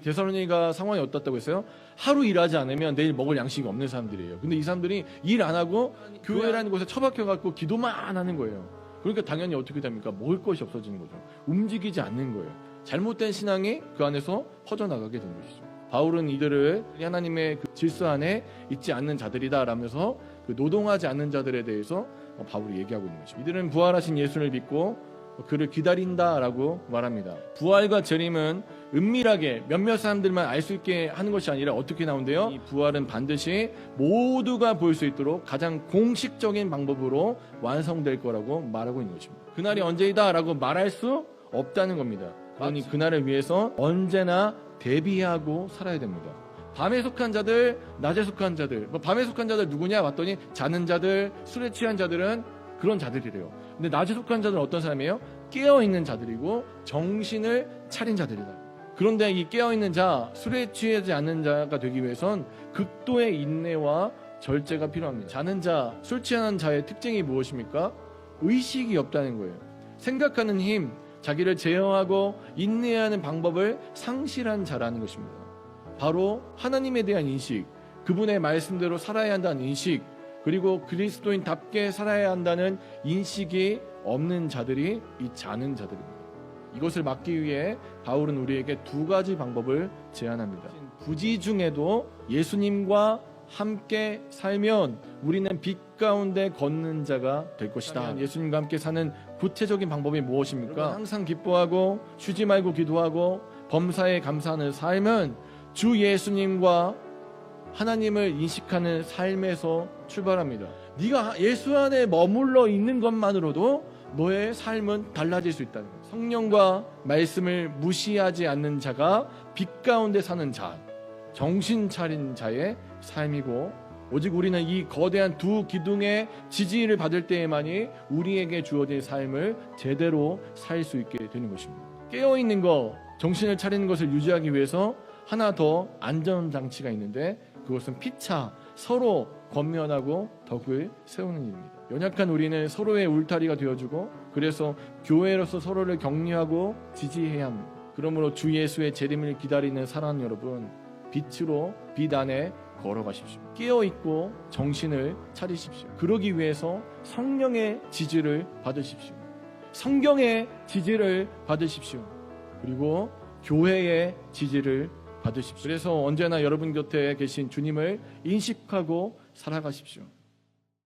데살로니가 상황이 어떻다고 했어요? 하루 일하지 않으면 내일 먹을 양식이 없는 사람들이에요. 근데 이 사람들이 일 안 하고 교회라는 곳에 처박혀갖고 기도만 하는 거예요. 그러니까 당연히 어떻게 됩니까? 먹을 것이 없어지는 거죠. 움직이지 않는 거예요. 잘못된 신앙이 그 안에서 퍼져나가게 된 것이죠. 바울은 이들을 하나님의 그 질서 안에 있지 않는 자들이다 라면서 그 노동하지 않는 자들에 대해서 바울이 얘기하고 있는 것입니다. 이들은 부활하신 예수를 믿고 그를 기다린다라고 말합니다. 부활과 재림은 은밀하게 몇몇 사람들만 알 수 있게 하는 것이 아니라 어떻게 나온대요? 이 부활은 반드시 모두가 볼 수 있도록 가장 공식적인 방법으로 완성될 거라고 말하고 있는 것입니다. 그날이 언제이다 라고 말할 수 없다는 겁니다. 그러니 그날을 위해서 언제나 대비하고 살아야 됩니다. 밤에 속한 자들, 낮에 속한 자들. 밤에 속한 자들 누구냐 봤더니 자는 자들, 술에 취한 자들은 그런 자들이래요. 근데 낮에 속한 자들은 어떤 사람이에요? 깨어있는 자들이고 정신을 차린 자들이다. 그런데 이 깨어있는 자, 술에 취하지 않는 자가 되기 위해선 극도의 인내와 절제가 필요합니다. 자는 자, 술 취하는 자의 특징이 무엇입니까? 의식이 없다는 거예요. 생각하는 힘, 자기를 제어하고 인내하는 방법을 상실한 자라는 것입니다. 바로 하나님에 대한 인식, 그분의 말씀대로 살아야 한다는 인식, 그리고 그리스도인답게 살아야 한다는 인식이 없는 자들이 이 자는 자들입니다. 이것을 막기 위해 바울은 우리에게 두 가지 방법을 제안합니다. 부지 중에도 예수님과 함께 살면 우리는 빛 가운데 걷는 자가 될 것이다. 예수님과 함께 사는 구체적인 방법이 무엇입니까? 항상 기뻐하고 쉬지 말고 기도하고 범사에 감사하는 삶은 주 예수님과 하나님을 인식하는 삶에서 출발합니다. 네가 예수 안에 머물러 있는 것만으로도 너의 삶은 달라질 수 있다는 거예요. 성령과 말씀을 무시하지 않는 자가 빛 가운데 사는 자, 정신 차린 자의 삶이고, 오직 우리는 이 거대한 두 기둥의 지지를 받을 때에만이 우리에게 주어진 삶을 제대로 살 수 있게 되는 것입니다. 깨어있는 것, 정신을 차리는 것을 유지하기 위해서 하나 더 안전장치가 있는데, 그것은 피차 서로 권면하고 덕을 세우는 일입니다. 연약한 우리는 서로의 울타리가 되어주고, 그래서 교회로서 서로를 격려하고 지지해야 합니다. 그러므로 주 예수의 재림을 기다리는 사랑하는 여러분, 빛으로 빛 안에 걸어가십시오. 깨어있고 정신을 차리십시오. 그러기 위해서 성령의 지지를 받으십시오. 성경의 지지를 받으십시오. 그리고 교회의 지지를 받으십시오. 그래서 언제나 여러분 곁에 계신 주님을 인식하고 살아가십시오.